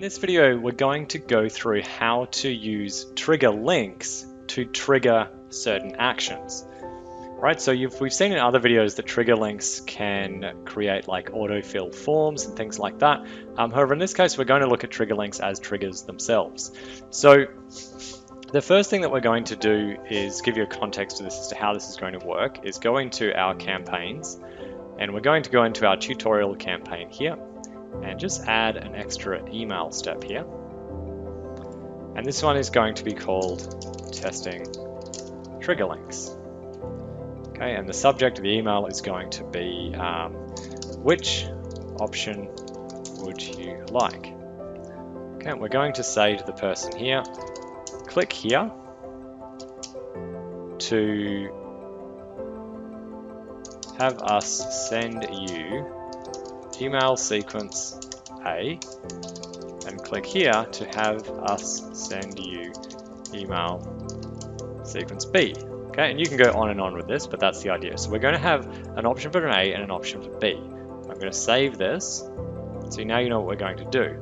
this video, we're going to go through how to use trigger links to trigger certain actions. Right, so we've seen in other videos that trigger links can create like autofill forms and things like that. However, in this case, we're going to look at trigger links as triggers themselves. So the first thing that we're going to do is give you a context to this as to how this is going to work, is go into our campaigns, and we're going to go into our tutorial campaign here and just add an extra email step here. And this one is going to be called testing trigger links. Okay, and the subject of the email is going to be which option would you like? Okay, and we're going to say to the person here, click here to have us send you email sequence A, and click here to have us send you email sequence B. Okay, and you can go on and on with this, but that's the idea. So we're going to have an option for an A and an option for B. I'm going to save this, so now you know what we're going to do.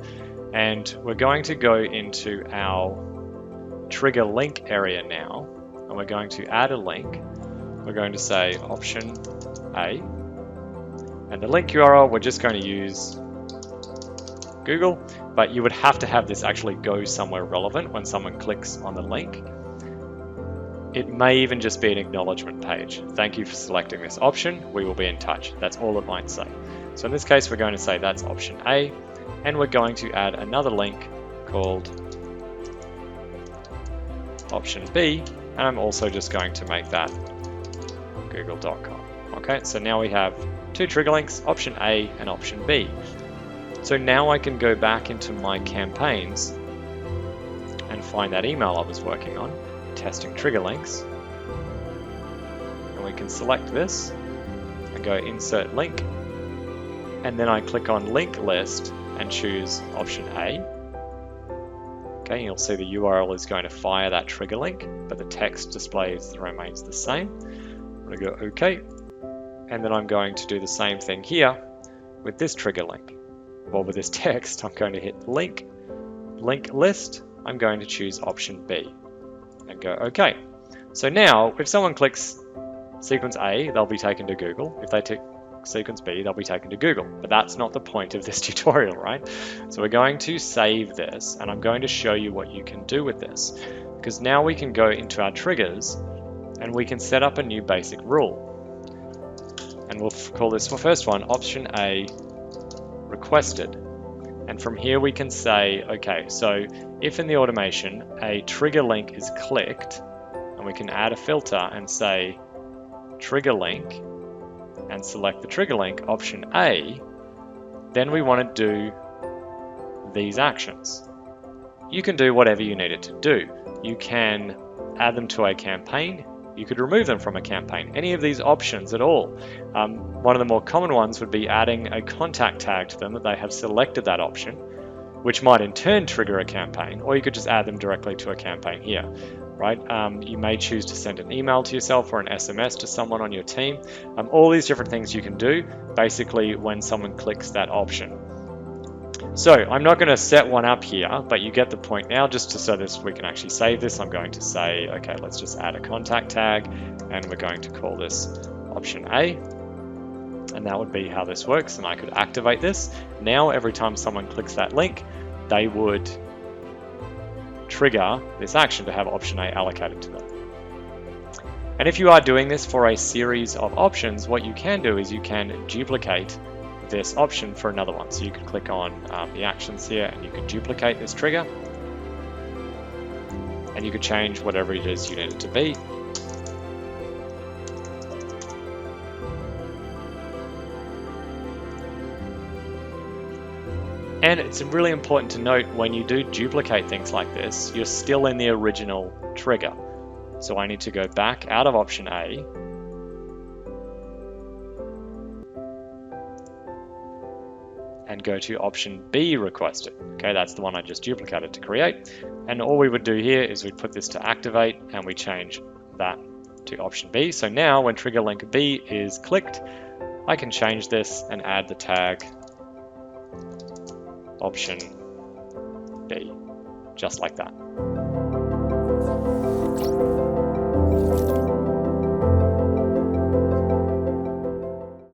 And we're going to go into our trigger link area now, and we're going to add a link. We're going to say option A, and the link URL we're just going to use Google, but you would have to have this actually go somewhere relevant when someone clicks on the link. It may even just be an acknowledgement page. Thank you for selecting this option. We will be in touch. That's all it might say. So in this case, we're going to say that's option A, and we're going to add another link called option B, and I'm also just going to make that google.com. Okay, so now we have two trigger links, option A and option B. So now I can go back into my campaigns and find that email I was working on, testing trigger links, and we can select this and go insert link, and then I click on link list and choose option A. Okay, you'll see the URL is going to fire that trigger link, but the text displays remains the same. I'm going to go OK, and then I'm going to do the same thing here with this trigger link. Well, with this text, I'm going to hit link list. I'm going to choose option B and go OK. So now, if someone clicks sequence A, they'll be taken to Google. If they tick sequence B, they'll be taken to Google. But that's not the point of this tutorial, right? So we're going to save this, and I'm going to show you what you can do with this. Because now we can go into our triggers, and we can set up a new basic rule. And we'll call this first one, option A, requested. And from here we can say, okay, so if in the automation a trigger link is clicked, and we can add a filter and say trigger link and select the trigger link, option A, then we want to do these actions. You can do whatever you need it to do. You can add them to a campaign. You could remove them from a campaign, any of these options at all. One of the more common ones would be adding a contact tag to them that they have selected that option, which might in turn trigger a campaign, or you could just add them directly to a campaign here, right? You may choose to send an email to yourself or an SMS to someone on your team. All these different things you can do basically when someone clicks that option. So I'm not going to set one up here, but you get the point now. Just so this we can actually save this, I'm going to say, okay, let's just add a contact tag, and we're going to call this option A, and that would be how this works. And I could activate this. Now every time someone clicks that link, they would trigger this action to have option A allocated to them. And if you are doing this for a series of options, what you can do is you can duplicate this option for another one. So you could click on the actions here, and you could duplicate this trigger, and you could change whatever it is you need it to be. And it's really important to note, when you do duplicate things like this, you're still in the original trigger. So I need to go back out of option A, and go to option B, requested. Okay, that's the one I just duplicated to create. And all we would do here is we put this to activate, and we change that to option B. So now when trigger link B is clicked, I can change this and add the tag option B, just like that.